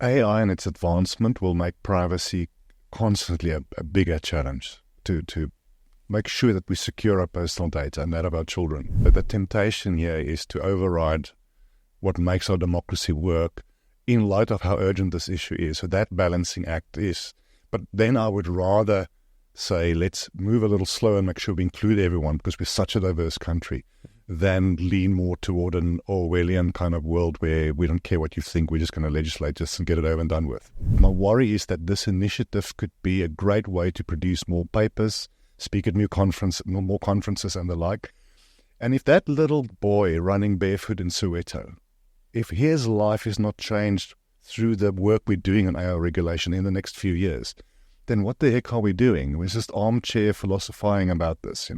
AI and its advancement will make privacy constantly a bigger challenge to make sure that we secure our personal data and that of our children. But the temptation here is to override what makes our democracy work in light of how urgent this issue is. So that balancing act is. But then I would rather say, let's move a little slower and make sure we include everyone because we're such a diverse country, than lean more toward an Orwellian kind of world where we don't care what you think, we're just going to legislate just and get it over and done with. My worry is that this initiative could be a great way to produce more papers, speak at more conferences and the like. And if that little boy running barefoot in Soweto, if his life is not changed through the work we're doing on AI regulation in the next few years, then what the heck are we doing? We're just armchair philosophizing about this,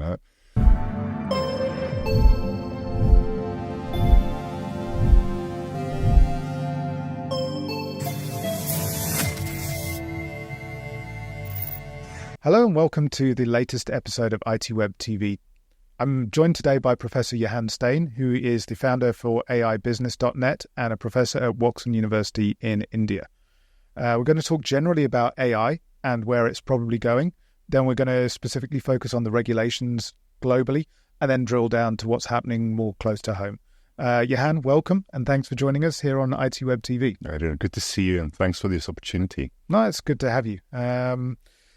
Hello and welcome to the latest episode of ITWeb TV. I'm joined today by Professor Johan Steyn, who is the founder for AIbusiness.net and a professor at Woxon University in India. We're going to talk generally about AI and where it's probably going. Then we're going to specifically focus on the regulations globally and then drill down to what's happening more close to home. Johan, welcome and thanks for joining us here on ITWeb TV. Good to see you and thanks for this opportunity. No, it's good to have you.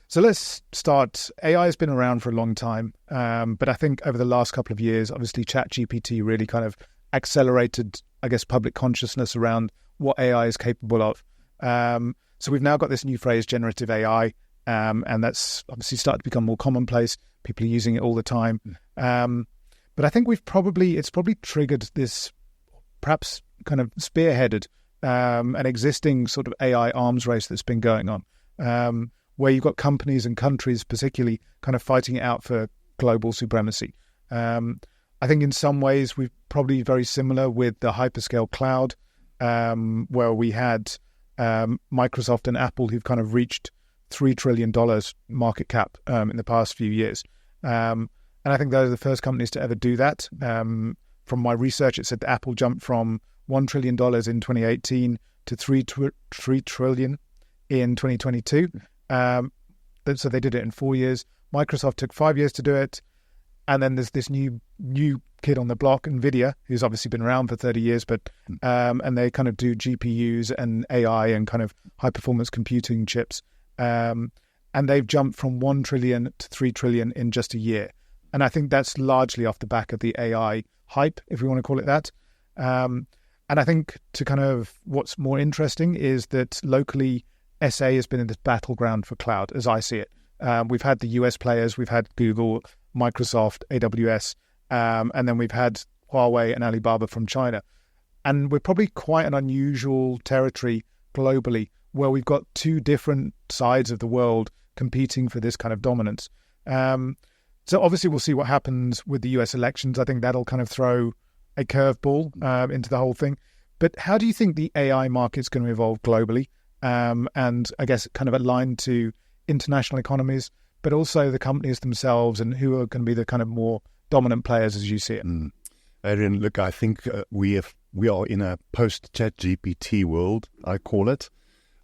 So let's start. AI has been around for a long time, but I think over the last couple of years, obviously ChatGPT really kind of accelerated, public consciousness around what AI is capable of. So we've now got this new phrase, generative AI, and that's obviously started to become more commonplace. People are using it all the time. But I think it's probably triggered this, perhaps kind of spearheaded an existing sort of AI arms race that's been going on. Where you've got companies and countries particularly kind of fighting it out for global supremacy. I think in some ways we're probably very similar with the hyperscale cloud, where we had Microsoft and Apple who've kind of reached $3 trillion market cap in the past few years. And I think those are the first companies to ever do that. From my research, it said that Apple jumped from $1 trillion in 2018 to $3 trillion in 2022. So they did it in 4 years. Microsoft took 5 years to do it. And then there's this new kid on the block, NVIDIA, who's obviously been around for 30 years, but and they kind of do GPUs and AI and kind of high-performance computing chips. And they've jumped from 1 trillion to 3 trillion in just a year. And I think that's largely off the back of the AI hype, if we want to call it that. And I think to kind of what's more interesting is that locally, SA has been in this battleground for cloud, as I see it. We've had the US players, we've had Google, Microsoft, AWS, and then we've had Huawei and Alibaba from China. And we're probably quite an unusual territory globally where we've got two different sides of the world competing for this kind of dominance. So obviously we'll see what happens with the US elections. I think that'll kind of throw a curveball into the whole thing. But how do you think the AI market's going to evolve globally? And I guess kind of aligned to international economies, but also the companies themselves and who are going to be the kind of more dominant players as you see it. Adrian, look, I think we are in a post-ChatGPT world, I call it.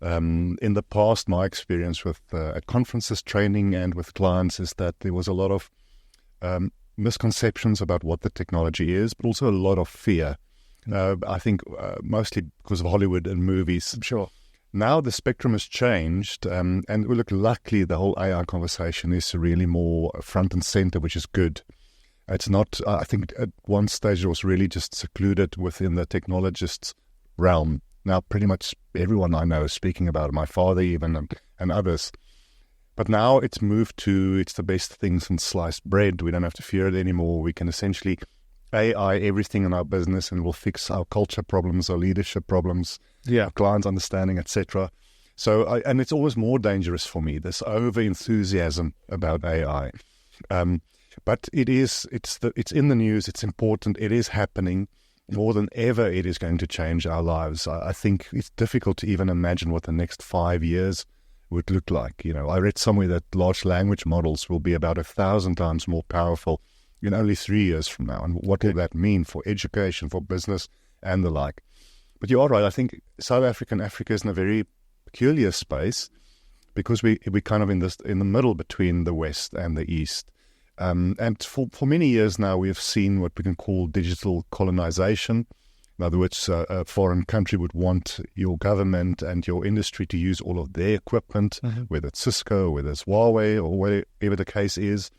In the past, my experience with at conferences, training, and with clients is that there was a lot of misconceptions about what the technology is, but also a lot of fear. I think mostly because of Hollywood and movies. Sure. Now the spectrum has changed, and look, luckily the whole AI conversation is really more front and center, which is good. It's not, I think at one stage it was really just secluded within the technologists' realm. Now pretty much everyone I know is speaking about it, my father even, and others. But now it's moved to, it's the best thing since sliced bread. We don't have to fear it anymore. We can essentially AI everything in our business and we'll fix our culture problems, our leadership problems, our clients' understanding, etc. So, and it's always more dangerous for me, this over-enthusiasm about AI. But it's in the news, it's important, it is happening. More than ever, it is going to change our lives. I think it's difficult to even imagine what the next 5 years would look like. You know, I read somewhere that large language models will be about 1,000 times more powerful in only 3 years from now. And what will that mean for education, for business, and the like? But you are right. I think South Africa and Africa is in a very peculiar space because we kind of in the middle between the West and the East. And for many years now, we have seen what we can call digital colonization. In other words, a foreign country would want your government and your industry to use all of their equipment, whether it's Cisco, whether it's Huawei, or whatever the case is.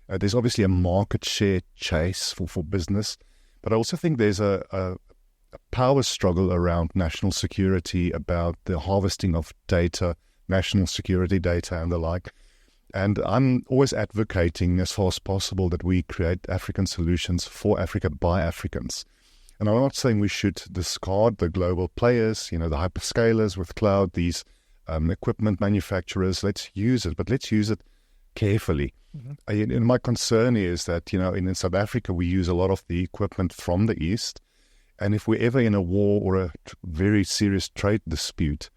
There's obviously a market share chase for business. But I also think there's a power struggle around national security, about the harvesting of data, national security data and the like. And I'm always advocating as far as possible that we create African solutions for Africa by Africans. And I'm not saying we should discard the global players, the hyperscalers with cloud, these equipment manufacturers. Let's use it, but let's use it carefully. And my concern is that, in South Africa, we use a lot of the equipment from the East. And if we're ever in a war or a very serious trade dispute,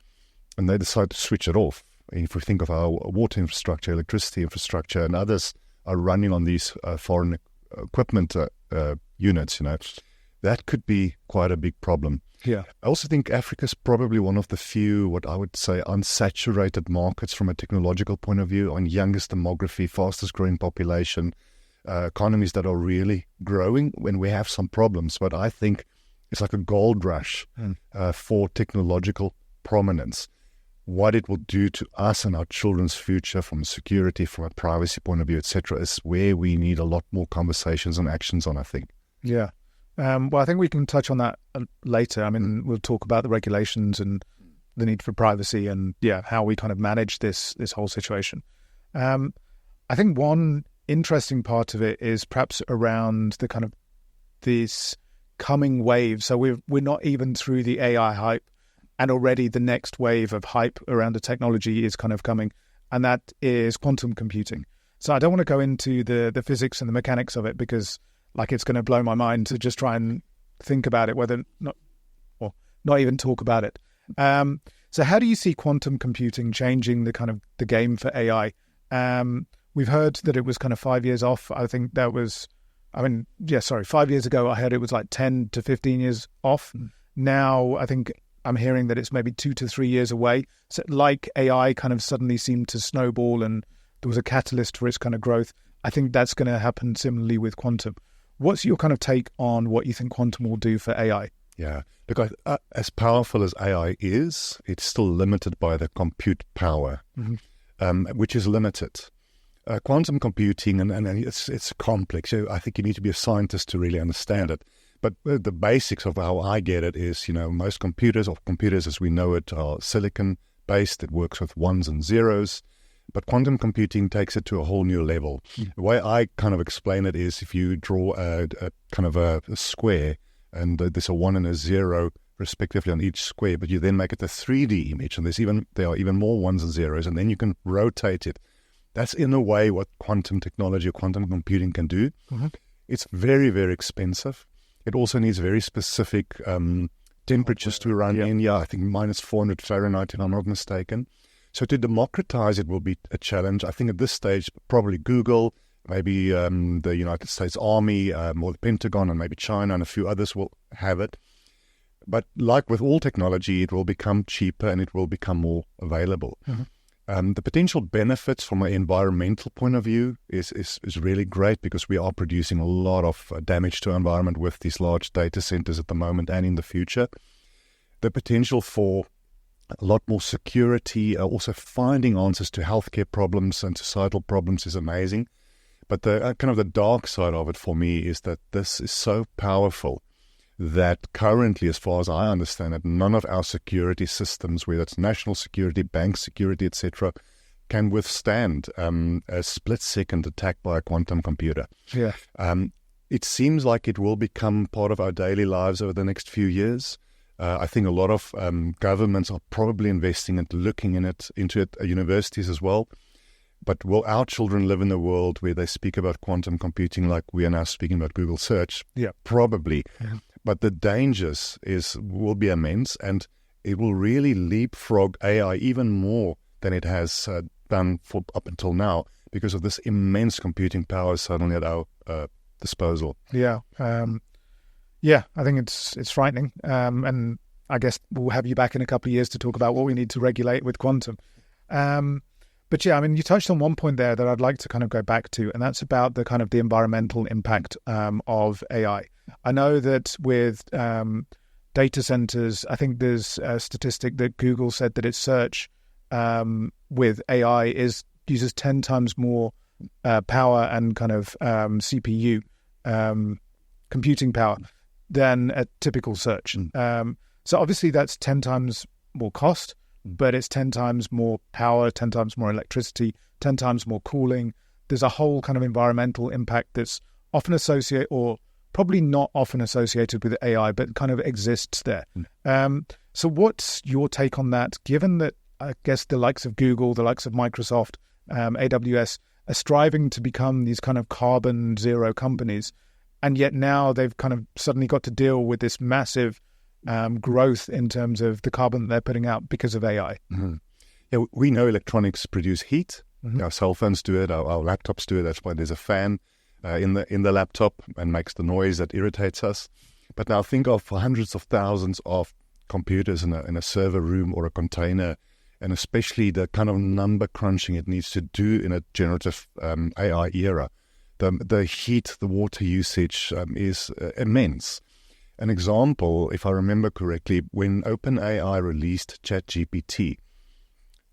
and they decide to switch it off, if we think of our water infrastructure, electricity infrastructure, and others are running on these foreign equipment units, that could be quite a big problem. Yeah. I also think Africa is probably one of the few, what I would say, unsaturated markets from a technological point of view, on youngest demography, fastest growing population, economies that are really growing when we have some problems. But I think it's like a gold rush for technological prominence. What it will do to us and our children's future from a security, from a privacy point of view, etc., is where we need a lot more conversations and actions on, I think. Yeah. Well, I think we can touch on that later. I mean, we'll talk about the regulations and the need for privacy and, how we kind of manage this whole situation. I think one interesting part of it is perhaps around the kind of this coming wave. So we're not even through the AI hype, and already the next wave of hype around the technology is kind of coming, and that is quantum computing. So I don't want to go into the physics and the mechanics of it because it's going to blow my mind to just try and think about it, not even talk about it. So how do you see quantum computing changing the kind of the game for AI? We've heard that it was kind of 5 years off. I think that was, 5 years ago, I heard it was like 10 to 15 years off. Now, I think I'm hearing that it's maybe 2 to 3 years away. So like AI kind of suddenly seemed to snowball and there was a catalyst for its kind of growth. I think that's going to happen similarly with quantum. What's your kind of take on what you think quantum will do for AI? Yeah, look, as powerful as AI is, it's still limited by the compute power, which is limited. Quantum computing, and it's complex. I think you need to be a scientist to really understand it. But the basics of how I get it is, most computers as we know it are silicon-based. It works with ones and zeros. But quantum computing takes it to a whole new level. The way I kind of explain it is if you draw a kind of a square, and there's a 1 and a 0 respectively on each square, but you then make it a 3D image, and there are even more ones and zeros, and then you can rotate it. That's in a way what quantum technology or quantum computing can do. It's very, very expensive. It also needs very specific temperatures to run in. Yeah, I think minus 400 Fahrenheit, if I'm not mistaken. So to democratize it will be a challenge. I think at this stage, probably Google, maybe the United States Army, or the Pentagon, and maybe China and a few others will have it. But like with all technology, it will become cheaper and it will become more available. The potential benefits from an environmental point of view is really great because we are producing a lot of damage to our environment with these large data centers at the moment and in the future. The potential for a lot more security, also finding answers to healthcare problems and societal problems is amazing. But the kind of the dark side of it for me is that this is so powerful that currently, as far as I understand it, none of our security systems, whether it's national security, bank security, etc., can withstand a split-second attack by a quantum computer. Yeah. It seems like it will become part of our daily lives over the next few years. I think a lot of governments are probably investing and looking into it, universities as well. But will our children live in a world where they speak about quantum computing like we are now speaking about Google search? Yeah. Probably. Yeah. But the dangers will be immense, and it will really leapfrog AI even more than it has done up until now because of this immense computing power suddenly at our disposal. Yeah. I think it's frightening. And I guess we'll have you back in a couple of years to talk about what we need to regulate with quantum. But yeah, I mean, you touched on one point there that I'd like to kind of go back to, and that's about the kind of the environmental impact of AI. I know that with data centers, I think there's a statistic that Google said that its search with AI uses 10 times more power and kind of CPU computing power than a typical search. So obviously that's 10 times more cost, but it's 10 times more power, 10 times more electricity, 10 times more cooling. There's a whole kind of environmental impact that's often associated, or probably not often associated with AI, but kind of exists there. So what's your take on that, given that I guess the likes of Google, the likes of Microsoft, AWS are striving to become these kind of carbon zero companies, and yet now they've kind of suddenly got to deal with this massive growth in terms of the carbon that they're putting out because of AI. Yeah, we know electronics produce heat. Our cell phones do it. Our laptops do it. That's why there's a fan in the laptop and makes the noise that irritates us. But now think of hundreds of thousands of computers in a server room or a container, and especially the kind of number crunching it needs to do in a generative AI era. The heat, the water usage is immense. An example, if I remember correctly, when OpenAI released ChatGPT,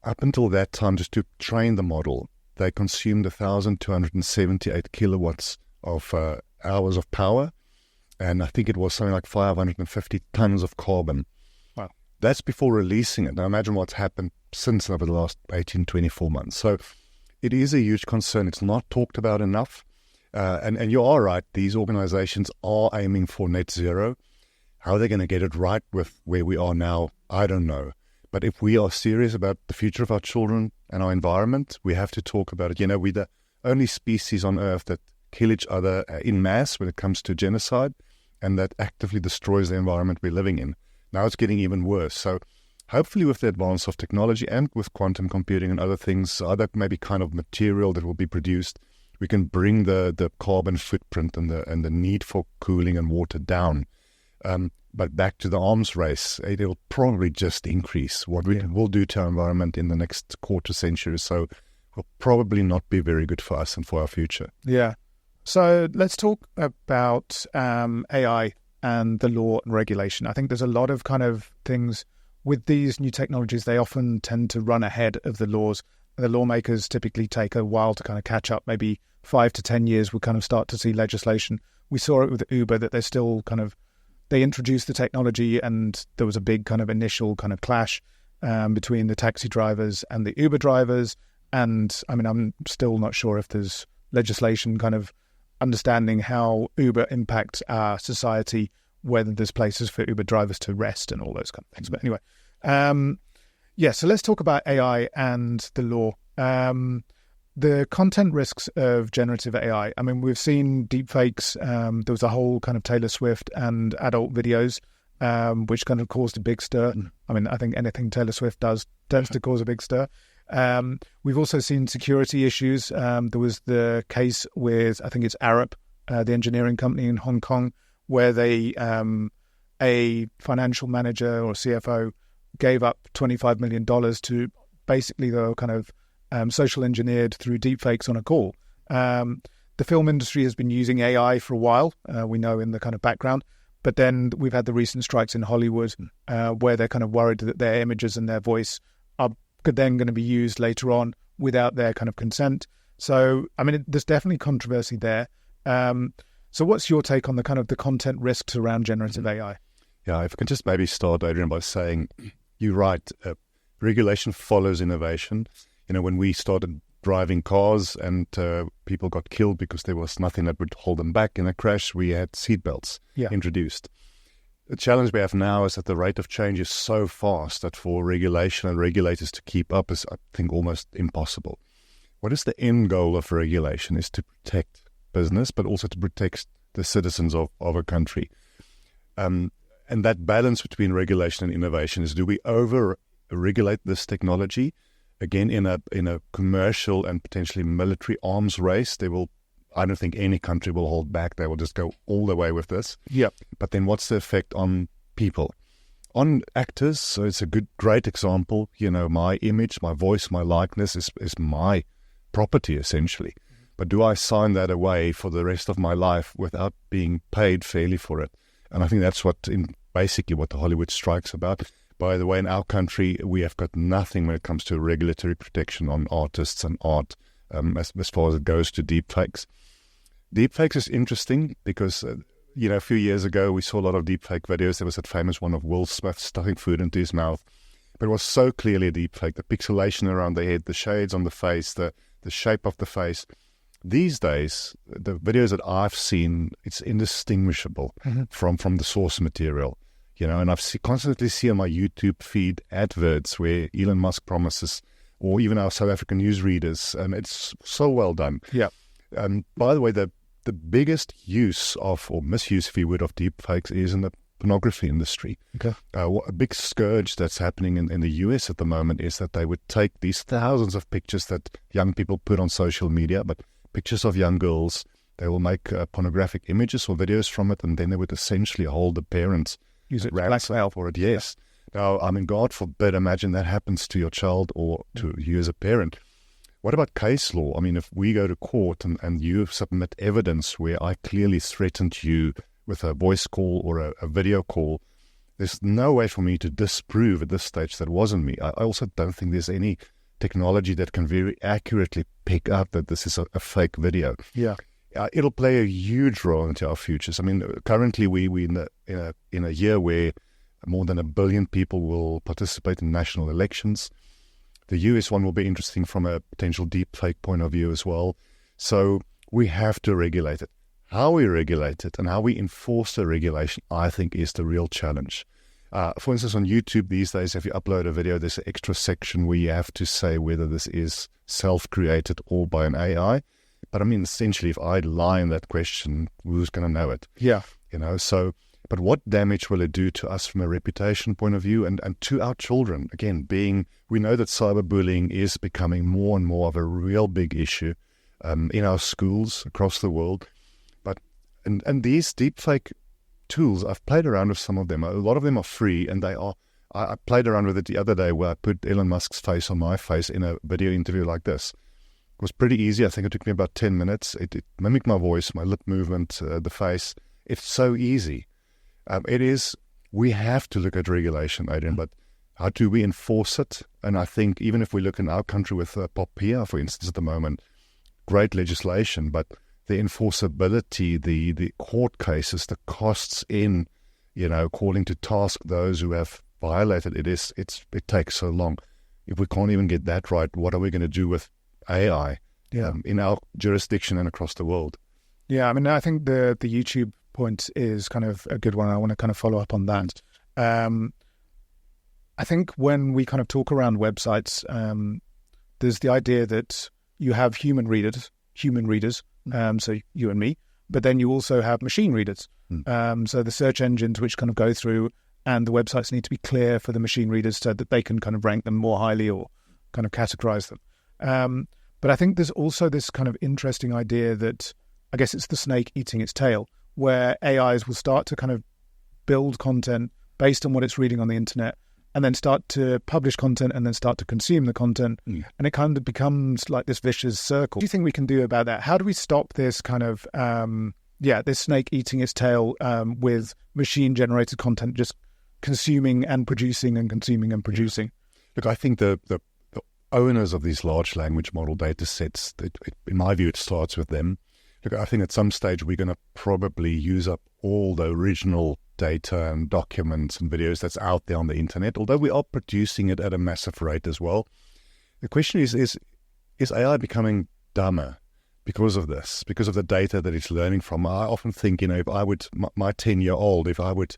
up until that time, just to train the model, they consumed 1,278 kilowatts of hours of power, and I think it was something like 550 tons of carbon. Wow. That's before releasing it. Now imagine what's happened since over the last 18, 24 months. So it is a huge concern. It's not talked about enough. And you are right, these organizations are aiming for net zero. How they're going to get it right with where we are now, I don't know. But if we are serious about the future of our children and our environment, we have to talk about it. You know, we're the only species on Earth that kill each other in mass when it comes to genocide, and that actively destroys the environment we're living in. Now it's getting even worse. So hopefully with the advance of technology and with quantum computing and other things, other maybe kind of material that will be produced, we can bring the carbon footprint and the need for cooling and water down. But back to the arms race, it will probably just increase. What we will do to our environment in the next quarter century or so will probably not be very good for us and for our future. Yeah. So let's talk about AI and the law and regulation. I think there's a lot of kind of things with these new technologies. They often tend to run ahead of the laws. The lawmakers typically take a while to kind of catch up. Maybe 5 to 10 years, we'll kind of start to see legislation. We saw it with Uber, that they're still kind of, they introduced the technology and there was a big kind of initial kind of clash between the taxi drivers and the Uber drivers. And I mean, I'm still not sure if there's legislation kind of understanding how Uber impacts our society, whether there's places for Uber drivers to rest and all those kind of things. But anyway, so let's talk about AI and the law. The content risks of generative AI. I mean, we've seen deepfakes. There was a whole kind of Taylor Swift and adult videos, which kind of caused a big stir. I mean, I think anything Taylor Swift does tends to cause a big stir. We've also seen security issues. There was the case with, I think it's Arup, the engineering company in Hong Kong, where they, a financial manager or CFO gave up $25 million to basically the kind of social engineered through deepfakes on a call. The film industry has been using AI for a while, we know in the kind of background, but then we've had the recent strikes in Hollywood where they're kind of worried that their images and their voice are then going to be used later on without their kind of consent. So, I mean, there's definitely controversy there. So what's your take on the kind of the content risks around generative AI? Yeah, if I can just maybe start, Adrian, by saying you're right. Regulation follows innovation. You know, when we started driving cars and people got killed because there was nothing that would hold them back in a crash, we had seatbelts introduced. The challenge we have now is that the rate of change is so fast that for regulation and regulators to keep up is, I think, almost impossible. What is the end goal of regulation is to protect business, but also to protect the citizens of a country. And that balance between regulation and innovation is, do we over-regulate this technology? Again, in a commercial and potentially military arms race, I don't think any country will hold back. They will just go all the way with this. Yeah. But then what's the effect on people? On actors, so it's a great example. My image, my voice, my likeness is my property, essentially. But do I sign that away for the rest of my life without being paid fairly for it? And I think that's basically what the Hollywood strike's about. By the way, in our country, we have got nothing when it comes to regulatory protection on artists and art as far as it goes to deepfakes. Deepfakes is interesting because, a few years ago, we saw a lot of deepfake videos. There was that famous one of Will Smith stuffing food into his mouth. But it was so clearly a deepfake. The pixelation around the head, the shades on the face, the shape of the face. These days, the videos that I've seen, it's indistinguishable from the source material. And I've constantly see on my YouTube feed adverts where Elon Musk promises, or even our South African newsreaders, it's so well done. Yeah. By the way, the biggest use of, or misuse, if you would, of deepfakes is in the pornography industry. Okay. A big scourge that's happening in the US at the moment is that they would take these thousands of pictures that young people put on social media, but pictures of young girls, they will make pornographic images or videos from it, and then they would essentially hold the parents use it blackmail for it. Yes. Now, God forbid, imagine that happens to your child or to you as a parent. What about case law? If we go to court and you submit evidence where I clearly threatened you with a voice call or a video call, there's no way for me to disprove at this stage that wasn't me. I also don't think there's any technology that can very accurately pick up that this is a fake video. Yeah. It'll play a huge role into our futures. Currently we in a year where more than 1 billion people will participate in national elections. The US one will be interesting from a potential deepfake point of view as well. So we have to regulate it. How we regulate it and how we enforce the regulation, I think, is the real challenge. For instance, on YouTube these days, if you upload a video, there's an extra section where you have to say whether this is self-created or by an AI. But essentially, if I lie in that question, who's going to know it? Yeah. But what damage will it do to us from a reputation point of view and to our children? Again, we know that cyberbullying is becoming more and more of a real big issue in our schools across the world. And these deepfake tools, I've played around with some of them. A lot of them are free, and I played around with it the other day where I put Elon Musk's face on my face in a video interview like this. It was pretty easy. I think it took me about 10 minutes. It mimicked my voice, my lip movement, the face. It's so easy. We have to look at regulation, Adrian, but how do we enforce it? And I think even if we look in our country with POPIA, for instance, at the moment, great legislation, but the enforceability, the court cases, the costs in, calling to task those who have violated it takes so long. If we can't even get that right, what are we going to do with AI in our jurisdiction and across the world? Yeah, I think the YouTube point is kind of a good one. I want to kind of follow up on that. I think when we kind of talk around websites, there's the idea that you have human readers, so you and me, but then you also have machine readers. So the search engines which kind of go through, and the websites need to be clear for the machine readers so that they can kind of rank them more highly or kind of categorize them. But I think there's also this kind of interesting idea that, I guess it's the snake eating its tail, where AIs will start to kind of build content based on what it's reading on the internet, and then start to publish content and then start to consume the content. And it kind of becomes like this vicious circle. What do you think we can do about that? How do we stop this kind of, this snake eating its tail with machine-generated content just consuming and producing and consuming and producing? Look, I think the owners of these large language model data sets, in my view, it starts with them. Look, I think at some stage we're going to probably use up all the original data and documents and videos that's out there on the internet, although we are producing it at a massive rate as well. The question is AI becoming dumber because of this, because of the data that it's learning from? I often think, if I would, my 10-year-old, if I would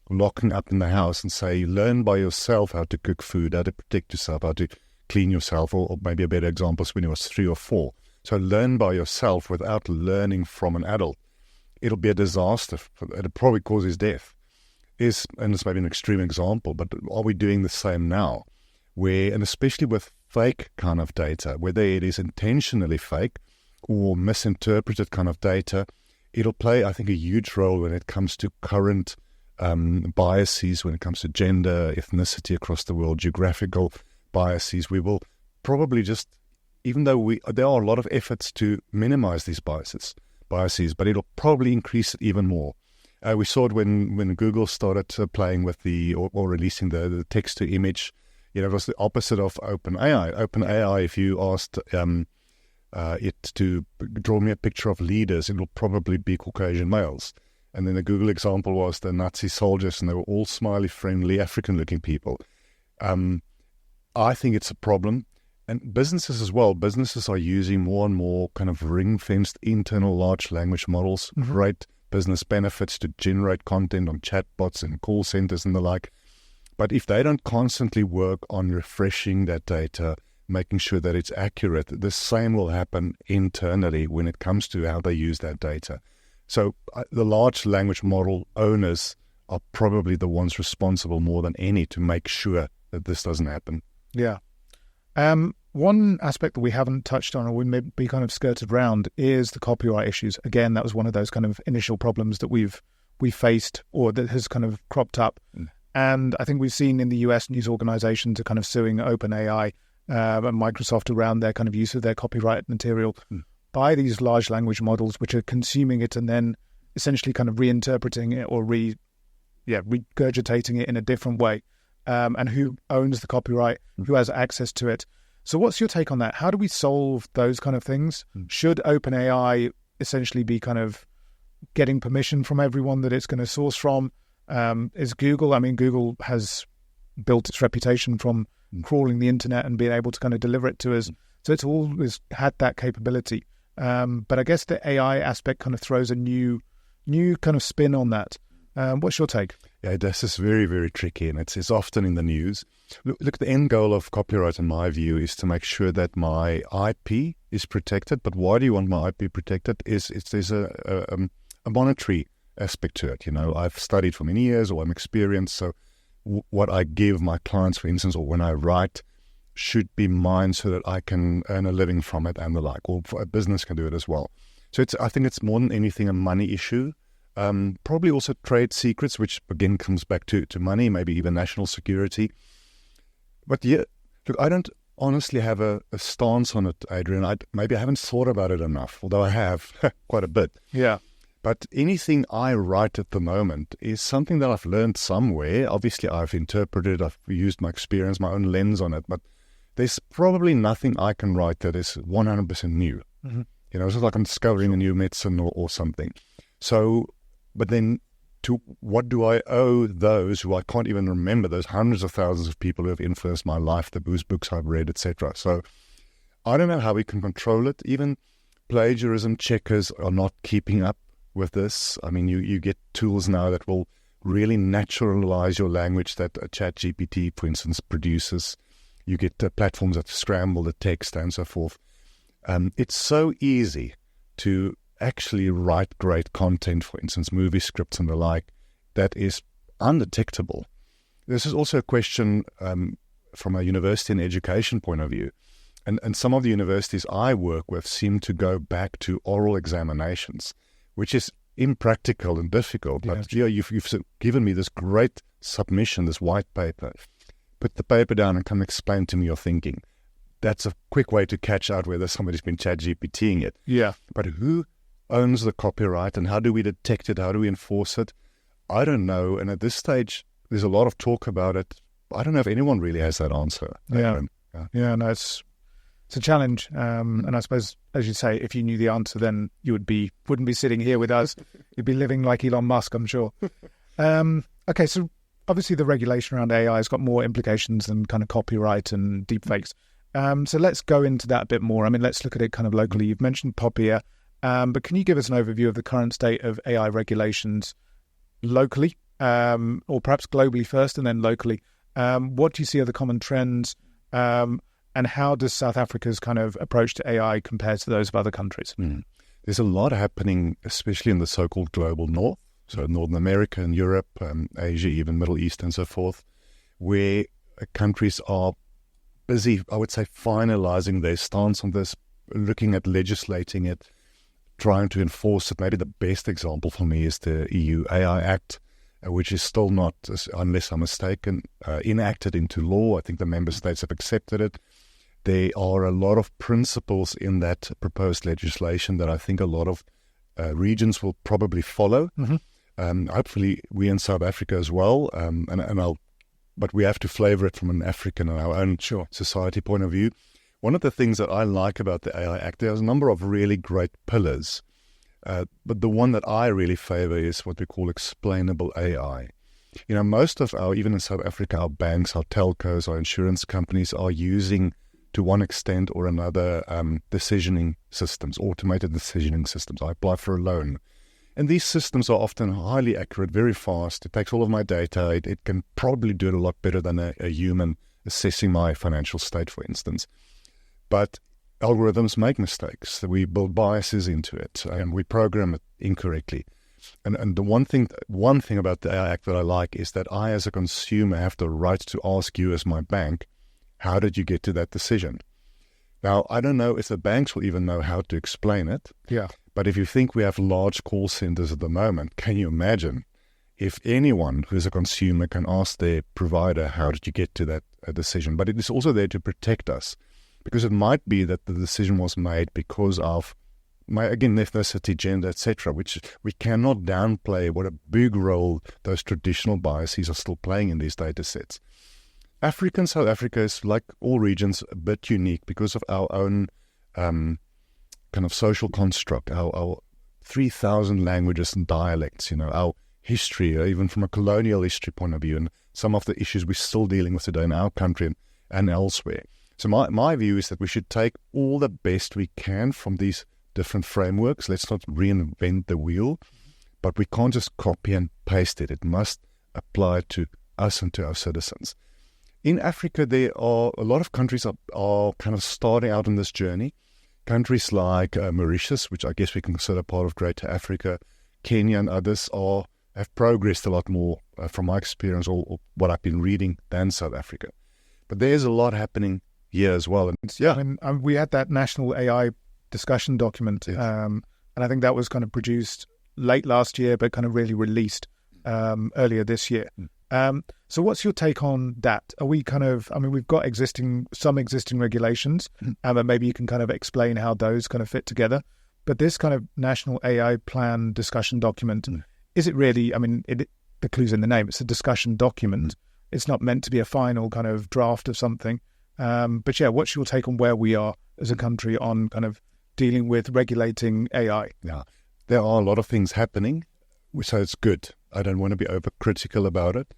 lock him up in the house and say, learn by yourself how to cook food, how to protect yourself, how to clean yourself, or maybe a better example is when he was 3 or 4. So learn by yourself without learning from an adult. It'll be a disaster. It'll probably cause his death. And it's maybe an extreme example, but are we doing the same now? And especially with fake kind of data, whether it is intentionally fake or misinterpreted kind of data, it'll play, I think, a huge role when it comes to current biases when it comes to gender, ethnicity across the world, geographical biases. We will probably just, even though there are a lot of efforts to minimize these biases, but it'll probably increase it even more. We saw it when Google started playing with or releasing the text-to-image. It was the opposite of OpenAI. OpenAI, if you asked it to draw me a picture of leaders, it will probably be Caucasian males. And then the Google example was the Nazi soldiers, and they were all smiley, friendly, African-looking people. I think it's a problem. And businesses as well. Businesses are using more and more kind of ring-fenced internal large language models, great business benefits to generate content on chatbots and call centers and the like. But if they don't constantly work on refreshing that data, making sure that it's accurate, the same will happen internally when it comes to how they use that data. So the large language model owners are probably the ones responsible more than any to make sure that this doesn't happen. Yeah. One aspect that we haven't touched on, or we may be kind of skirted around, is the copyright issues. Again, that was one of those kind of initial problems that we faced, or that has kind of cropped up. And I think we've seen in the US news organizations are kind of suing OpenAI and Microsoft around their kind of use of their copyright material by these large language models, which are consuming it and then essentially kind of reinterpreting it or regurgitating it in a different way. And who owns the copyright, who has access to it. So what's your take on that? How do we solve those kind of things? Should OpenAI essentially be kind of getting permission from everyone that it's going to source from? Is Google, Google has built its reputation from crawling the internet and being able to kind of deliver it to us. So it's always had that capability. But I guess the AI aspect kind of throws a new kind of spin on that. What's your take? Yeah, this is very, very tricky, and it's often in the news. Look, the end goal of copyright, in my view, is to make sure that my IP is protected. But why do you want my IP protected? There's a monetary aspect to it. I've studied for many years, or I'm experienced, so what I give my clients, for instance, or when I write, should be mine so that I can earn a living from it and the like, or a business can do it as well. So I think it's more than anything a money issue. Probably also trade secrets, which again comes back to money, maybe even national security. But yeah, look, I don't honestly have a stance on it, Adrian. Maybe I haven't thought about it enough, although I have quite a bit. Yeah. But anything I write at the moment is something that I've learned somewhere. Obviously, I've interpreted, I've used my experience, my own lens on it, but there's probably nothing I can write that is 100% new. It's like I'm discovering a new medicine or something. So, but then to what do I owe those who I can't even remember, those hundreds of thousands of people who have influenced my life, whose books I've read, etc. So I don't know how we can control it. Even plagiarism checkers are not keeping up with this. You get tools now that will really naturalize your language that a ChatGPT, for instance, produces. You get platforms that scramble the text and so forth. It's so easy to actually write great content, for instance, movie scripts and the like, that is undetectable. This is also a question from a university and education point of view. And some of the universities I work with seem to go back to oral examinations, which is impractical and difficult. But you've given me this great submission, this white paper. Put the paper down and come explain to me your thinking. That's a quick way to catch out whether somebody's been ChatGPTing it. Yeah. But who owns the copyright, and how do we detect it? How do we enforce it? I don't know. And at this stage, there's a lot of talk about it. I don't know if anyone really has that answer. No, it's a challenge. And I suppose, as you say, if you knew the answer, then you wouldn't be sitting here with us. You'd be living like Elon Musk, I'm sure. Okay, so obviously the regulation around AI has got more implications than kind of copyright and deepfakes. So let's go into that a bit more. Let's look at it kind of locally. You've mentioned POPIA, but can you give us an overview of the current state of AI regulations locally, or perhaps globally first and then locally? What do you see are the common trends, and how does South Africa's kind of approach to AI compare to those of other countries? There's a lot happening, especially in the so-called global north, so Northern America and Europe, Asia, even Middle East and so forth, where countries are busy, I would say, finalizing their stance on this, looking at legislating it, trying to enforce it. Maybe the best example for me is the EU AI Act, which is still not, unless I'm mistaken, enacted into law. I think the member states have accepted it. There are a lot of principles in that proposed legislation that I think a lot of regions will probably follow. Hopefully we in South Africa as well, but we have to flavor it from an African and our own society point of view. One of the things that I like about the AI Act, there's a number of really great pillars, but the one that I really favor is what we call explainable AI. Most of even in South Africa, our banks, our telcos, our insurance companies are using, to one extent or another, decisioning systems, automated decisioning systems. I apply for a loan. And these systems are often highly accurate, very fast. It takes all of my data. It can probably do it a lot better than a human assessing my financial state, for instance. But algorithms make mistakes. We build biases into it, and we program it incorrectly. And the one thing about the AI Act that I like is that I, as a consumer, have the right to ask you as my bank, how did you get to that decision? Now, I don't know if the banks will even know how to explain it. Yeah. But if you think we have large call centers at the moment, can you imagine if anyone who is a consumer can ask their provider, how did you get to that decision? But it is also there to protect us, because it might be that the decision was made because of ethnicity, gender, etc., which we cannot downplay what a big role those traditional biases are still playing in these data sets. South Africa is, like all regions, a bit unique because of our own kind of social construct, our 3,000 languages and dialects, our history, even from a colonial history point of view, and some of the issues we're still dealing with today in our country and elsewhere. So my view is that we should take all the best we can from these different frameworks. Let's not reinvent the wheel, but we can't just copy and paste it. It must apply to us and to our citizens. In Africa, there are a lot of countries are kind of starting out on this journey. Countries like Mauritius, which I guess we can consider part of Greater Africa, Kenya and others have progressed a lot more, from my experience or what I've been reading, than South Africa. But there's a lot happening here as well. And we had that national AI discussion document, yes. And I think that was kind of produced late last year, but kind of really released earlier this year. So what's your take on that? Are we we've got some existing regulations, but maybe you can kind of explain how those kind of fit together. But this kind of national AI plan discussion document, is it really, the clue's in the name, it's a discussion document. It's not meant to be a final kind of draft of something. But yeah, what's your take on where we are as a country on kind of dealing with regulating AI? Yeah, there are a lot of things happening, so it's good. I don't want to be overcritical about it.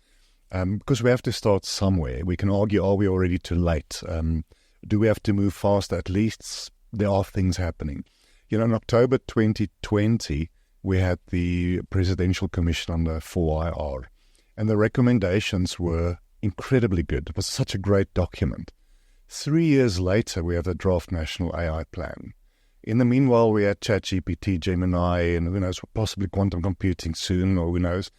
Because we have to start somewhere. We can argue, are we already too late? Do we have to move fast? At least there are things happening. In October 2020, we had the Presidential Commission on the 4IR, and the recommendations were incredibly good. It was such a great document. 3 years later, we have the draft National AI Plan. In the meanwhile, we had ChatGPT, Gemini, and who knows, possibly quantum computing soon, or who knows.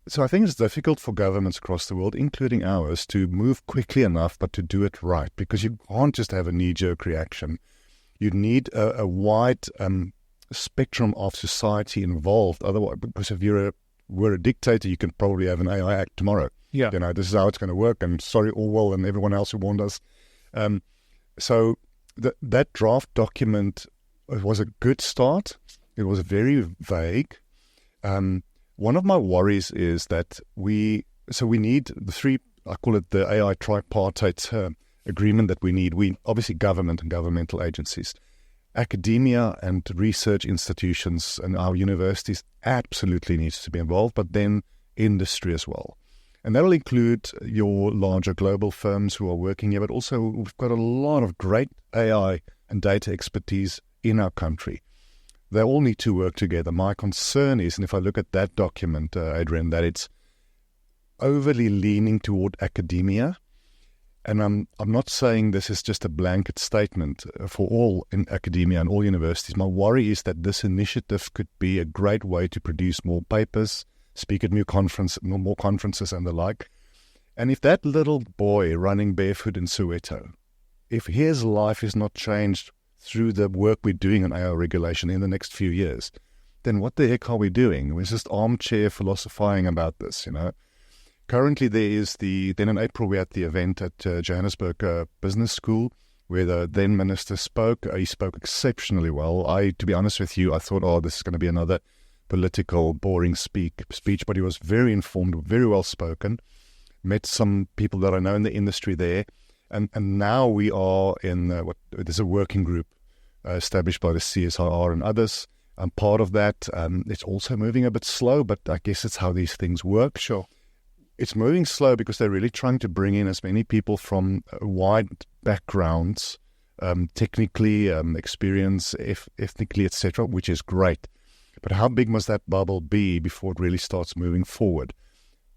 So I think it's difficult for governments across the world, including ours, to move quickly enough, but to do it right, because you can't just have a knee-jerk reaction. You need a wide spectrum of society involved. Otherwise, because if we're a dictator, you can probably have an AI Act tomorrow. Yeah, this is how it's going to work. And sorry, Orwell and everyone else who warned us. So that draft document was a good start. It was very vague. One of my worries is that we need the three, I call it the AI tripartite agreement that we need. We obviously government and governmental agencies, academia and research institutions and our universities absolutely needs to be involved, but then industry as well. And that'll include your larger global firms who are working here, but also we've got a lot of great AI and data expertise in our country. They all need to work together. My concern is, and if I look at that document, Adrian, that it's overly leaning toward academia. And I'm not saying this is just a blanket statement for all in academia and all universities. My worry is that this initiative could be a great way to produce more papers, speak at more conferences and the like. And if that little boy running barefoot in Soweto, if his life is not changed through the work we're doing on AI regulation in the next few years, then what the heck are we doing? We're just armchair philosophizing about this, Currently, then in April, we had the event at Johannesburg Business School, where the then minister spoke. He spoke exceptionally well. To be honest with you, I thought, this is going to be another political, boring speech, but he was very informed, very well spoken. Met some people that I know in the industry there, and now we are in there's a working group established by the CSIR and others. I'm part of that. It's also moving a bit slow, but I guess it's how these things work. Sure. It's moving slow because they're really trying to bring in as many people from wide backgrounds, technically, experience, ethnically, etc., which is great. But how big must that bubble be before it really starts moving forward?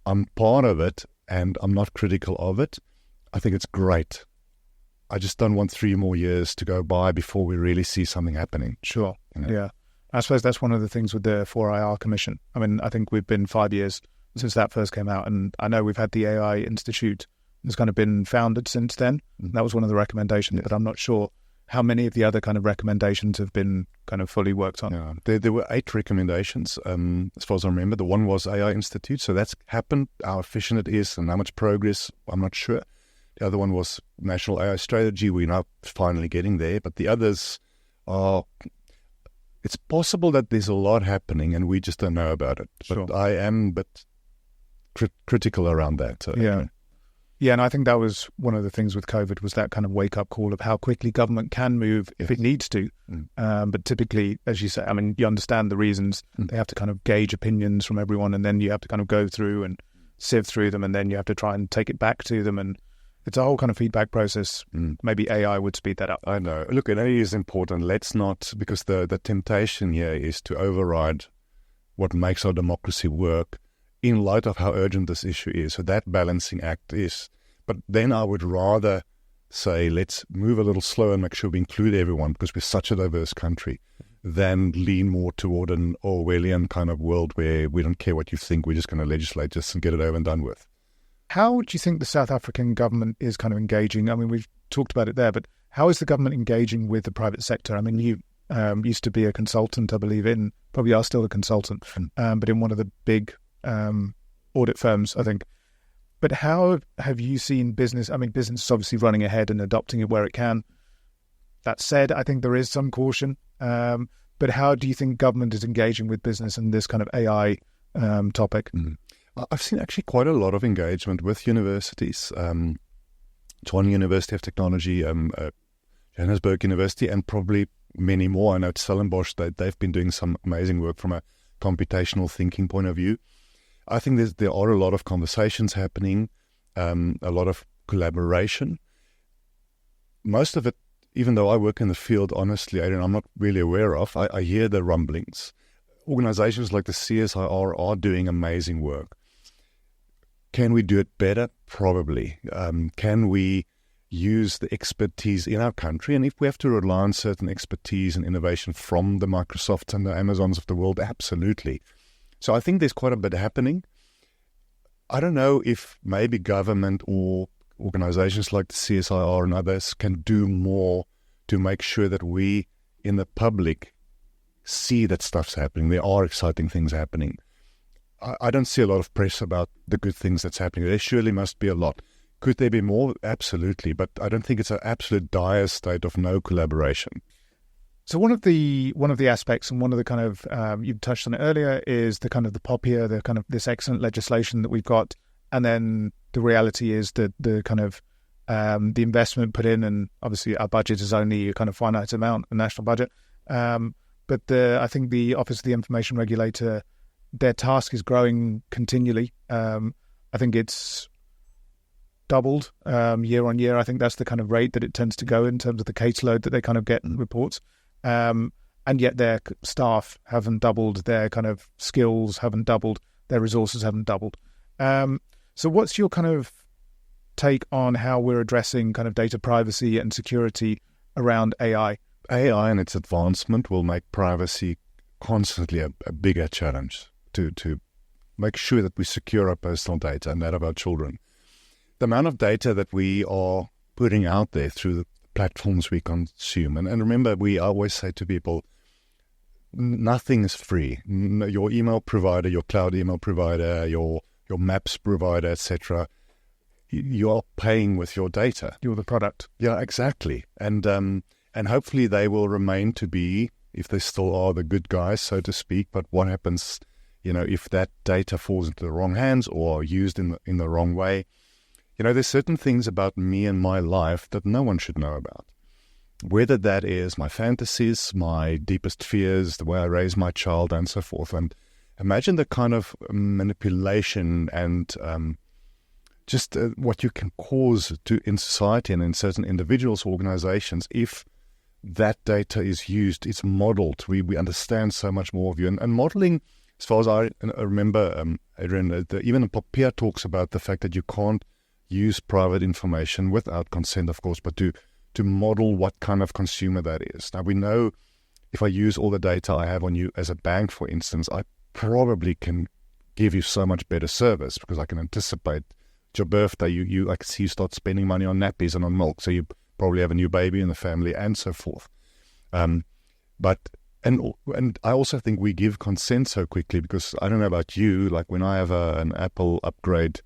I'm part of it, and I'm not critical of it. I think it's great. I just don't want 3 more years to go by before we really see something happening. Sure, yeah. I suppose that's one of the things with the 4IR Commission. I mean, I think we've been 5 years since that first came out, and I know we've had the AI Institute that's kind of been founded since then. That was one of the recommendations, but I'm not sure how many of the other kind of recommendations have been kind of fully worked on. Yeah, there were 8 recommendations, as far as I remember. The one was AI Institute, so that's happened. How efficient it is and how much progress, I'm not sure. The other one was National AI Strategy. We're now finally getting there, but the others are... It's possible that there's a lot happening and we just don't know about it. But I am critical around that. Yeah, and I think that was one of the things with COVID, was that kind of wake-up call of how quickly government can move if it needs to. But typically, as you say, I mean, you understand the reasons. They have to kind of gauge opinions from everyone, and then you have to kind of go through and sieve through them, and then you have to try and take it back to them. And it's a whole kind of feedback process. Maybe AI would speed that up. I know. Look, AI is important. Let's not, because the temptation here is to override what makes our democracy work in light of how urgent this issue is. So that balancing act is. But then I would rather say, let's move a little slower and make sure we include everyone, because we're such a diverse country, than lean more toward an Orwellian kind of world where we don't care what you think, we're just going to legislate just and get it over and done with. How do you think the South African government is kind of engaging? I mean, we've talked about it there, but how is the government engaging with the private sector? I mean, you used to be a consultant, I believe, probably are still a consultant, but in one of the big audit firms, I think. But how have you seen business? I mean, business is obviously running ahead and adopting it where it can. That said, I think there is some caution. But how do you think government is engaging with business in this kind of AI topic? I've seen actually quite a lot of engagement with universities. Tshwane University of Technology, Johannesburg University, and probably many more. I know at Stellenbosch, they've been doing some amazing work from a computational thinking point of view. I think there are a lot of conversations happening, a lot of collaboration. Most of it, even though I work in the field, honestly, Adrian, I'm not really aware of. I hear the rumblings. Organizations like the CSIR are doing amazing work. Can we do it better? Probably. Can we use the expertise in our country? And if we have to rely on certain expertise and innovation from the Microsofts and the Amazons of the world, absolutely. So I think there's quite a bit happening. I don't know if maybe government or organizations like the CSIR and others can do more to make sure that we in the public see that stuff's happening. There are exciting things happening. I don't see a lot of press about the good things that's happening. There surely must be a lot. Could there be more? Absolutely. But I don't think it's an absolute dire state of no collaboration. So one of the aspects, and one of the kind of you touched on it earlier, is the kind of the POPIA, the kind of this excellent legislation that we've got, and then the reality is that the kind of the investment put in, and obviously our budget is only a kind of finite amount, a national budget. But I think the Office of the Information Regulator, their task is growing continually. I think it's doubled year on year. I think that's the kind of rate that it tends to go in terms of the caseload that they kind of get in reports. And yet their staff haven't doubled, their kind of skills haven't doubled, their resources haven't doubled. So what's your kind of take on how we're addressing kind of data privacy and security around AI? AI and its advancement will make privacy constantly a bigger challenge to make sure that we secure our personal data and that of our children. The amount of data that we are putting out there through the platforms we consume, and remember, we always say to people, nothing is free. Your email provider, your cloud email provider, your maps provider, etc. You are paying with your data. You're the product. Yeah, exactly. And hopefully they will remain to be, if they still are, the good guys, so to speak. But what happens, if that data falls into the wrong hands or used in the wrong way? There's certain things about me and my life that no one should know about. Whether that is my fantasies, my deepest fears, the way I raise my child, and so forth. And imagine the kind of manipulation and just what you can cause in society and in certain individuals, organizations, if that data is used, it's modeled. We understand so much more of you. And modeling, as far as I remember, Adrian, even Popia talks about the fact that you can't use private information without consent, of course, but to model what kind of consumer that is. Now, we know if I use all the data I have on you as a bank, for instance, I probably can give you so much better service because I can anticipate your birthday. I can see you start spending money on nappies and on milk, so you probably have a new baby in the family and so forth. But I also think we give consent so quickly because I don't know about you, like when I have an Apple upgrade,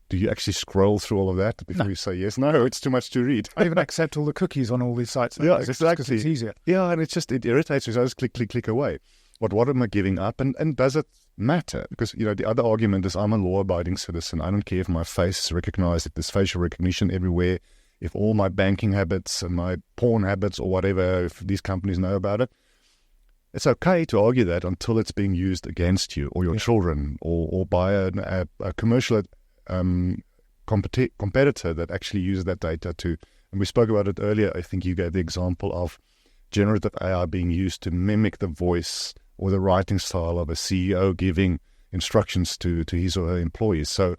do you actually scroll through all of that before you say yes? No, it's too much to read. I even accept all the cookies on all these sites. Yeah, exactly. Because it's easier. Yeah, and it irritates me. So I just click away. What am I giving up? And does it matter? Because, the other argument is I'm a law-abiding citizen. I don't care if my face is recognized, if there's facial recognition everywhere, if all my banking habits and my porn habits or whatever, if these companies know about it. It's okay to argue that until it's being used against you or your children or by a commercial competitor that actually uses that data to, and we spoke about it earlier, I think you gave the example of generative AI being used to mimic the voice or the writing style of a CEO giving instructions to his or her employees. So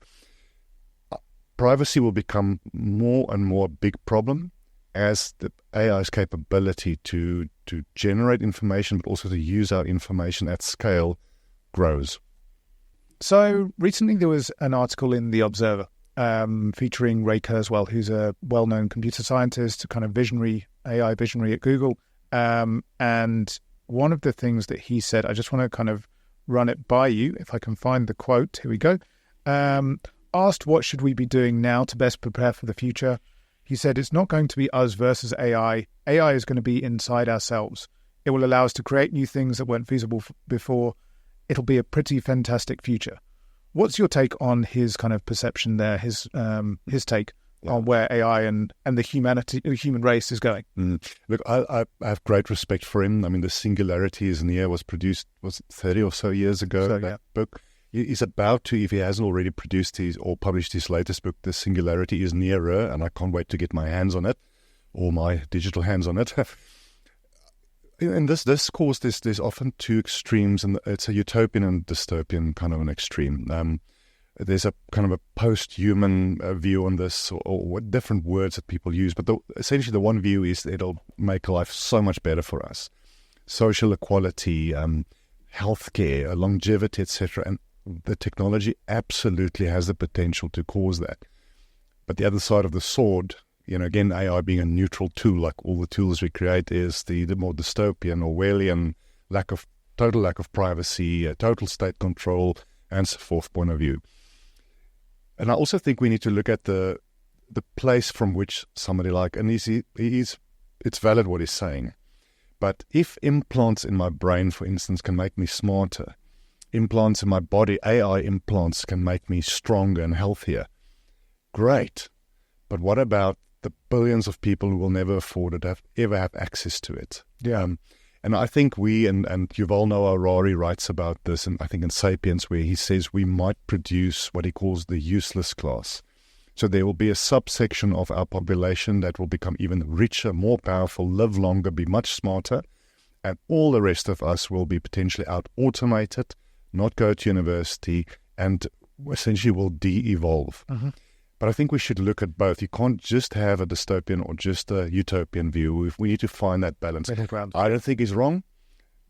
privacy will become more and more a big problem as the AI's capability to generate information, but also to use our information at scale grows. So recently there was an article in The Observer featuring Ray Kurzweil, who's a well-known computer scientist, a kind of AI visionary at Google. And one of the things that he said, I just want to kind of run it by you, if I can find the quote. Here we go. Asked what should we be doing now to best prepare for the future, he said, it's not going to be us versus AI. AI is going to be inside ourselves. It will allow us to create new things that weren't feasible before. It'll be a pretty fantastic future. What's your take on his kind of perception there, his take on where AI and the human race is going? Look, I have great respect for him. I mean, The Singularity is Near was 30 or so years ago. That book. He's about to, if he hasn't already produced or published his latest book, The Singularity is Nearer, and I can't wait to get my hands on it, or my digital hands on it. And this course, there's often two extremes, and it's a utopian and dystopian kind of an extreme. There's a kind of a post-human view on this, or what different words that people use, but essentially the one view is it'll make life so much better for us. Social equality, healthcare, longevity, etc., and the technology absolutely has the potential to cause that. But the other side of the sword, again, AI being a neutral tool, like all the tools we create, is the more dystopian, Orwellian total lack of privacy, total state control, and so forth point of view. And I also think we need to look at the place from which somebody and it's valid what he's saying. But if implants in my brain, for instance, can make me smarter, implants in my body, AI implants can make me stronger and healthier, great. But what about the billions of people who will never afford it, ever have access to it? Yeah. And I think and Yuval Noah Harari writes about this, and I think in Sapiens, where he says we might produce what he calls the useless class. So there will be a subsection of our population that will become even richer, more powerful, live longer, be much smarter, and all the rest of us will be potentially out-automated, not go to university, and essentially will de-evolve. Mm-hmm. But I think we should look at both. You can't just have a dystopian or just a utopian view. We need to find that balance. I don't think he's wrong.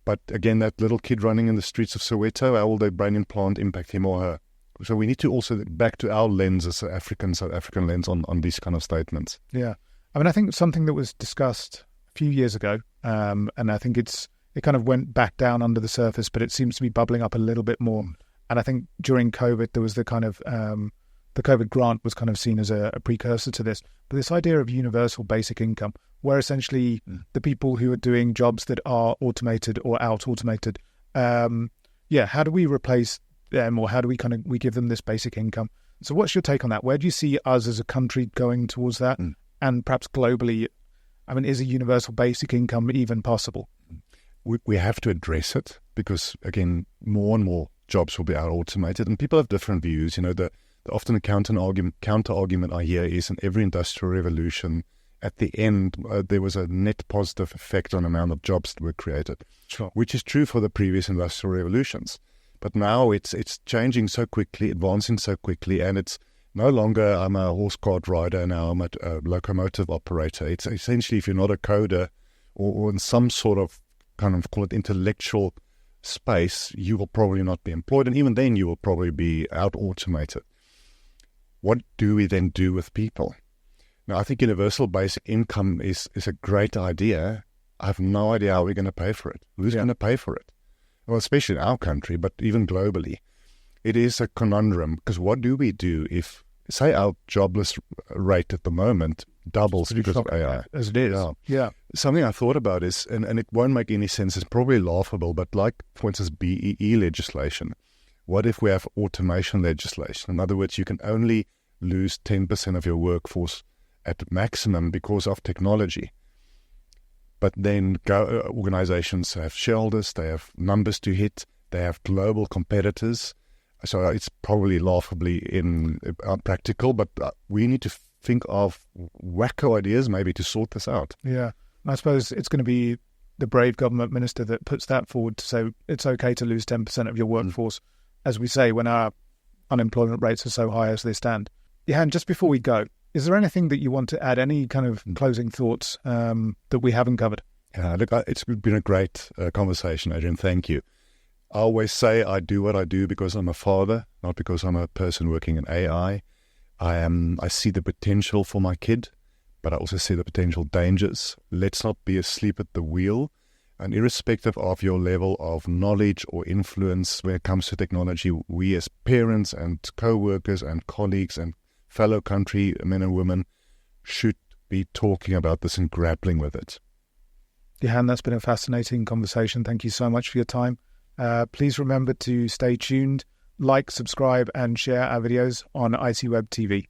But again, that little kid running in the streets of Soweto, how will their brain implant impact him or her? So we need to also back to our lens as South African lens on these kind of statements. Yeah. I mean, I think something that was discussed a few years ago, and I think it's it kind of went back down under the surface, but it seems to be bubbling up a little bit more. And I think during COVID, there was the kind of the COVID grant was kind of seen as a precursor to this. But this idea of universal basic income, where essentially the people who are doing jobs that are automated or out-automated, how do we replace them, or how do we give them this basic income? So what's your take on that? Where do you see us as a country going towards that? And perhaps globally, I mean, is a universal basic income even possible? We have to address it because, again, more and more jobs will be out-automated, and people have different views. The often a counter argument I hear is in every industrial revolution, at the end, there was a net positive effect on the amount of jobs that were created, which is true for the previous industrial revolutions. But now it's changing so quickly, advancing so quickly, and it's no longer I'm a horse cart rider, now I'm a locomotive operator. It's essentially, if you're not a coder or in some sort of kind of call it intellectual space, you will probably not be employed, and even then you will probably be out-automated. What do we then do with people? Now, I think universal basic income is a great idea. I have no idea how we're going to pay for it. Who's going to pay for it? Well, especially in our country, but even globally. It is a conundrum, because what do we do if, say, our jobless rate at the moment doubles because of AI? As it is. Yeah. Something I thought about is, and it won't make any sense, it's probably laughable, but like, for instance, BEE legislation. What if we have automation legislation? In other words, you can only lose 10% of your workforce at maximum because of technology. But then organizations have shareholders, they have numbers to hit, they have global competitors. So it's probably laughably practical, but we need to think of wacko ideas maybe to sort this out. Yeah. I suppose it's going to be the brave government minister that puts that forward to say it's okay to lose 10% of your workforce, as we say, when our unemployment rates are so high as they stand. Johan, just before we go, is there anything that you want to add, any kind of closing thoughts that we haven't covered? Look, it's been a great conversation, Adrian. Thank you. I always say I do what I do because I'm a father, not because I'm a person working in AI. I see the potential for my kid, but I also see the potential dangers. Let's not be asleep at the wheel. And irrespective of your level of knowledge or influence when it comes to technology, we as parents and co-workers and colleagues and fellow countrymen and women should be talking about this and grappling with it. Johan, that's been a fascinating conversation. Thank you so much for your time. Please remember to stay tuned, like, subscribe, and share our videos on ITWeb TV.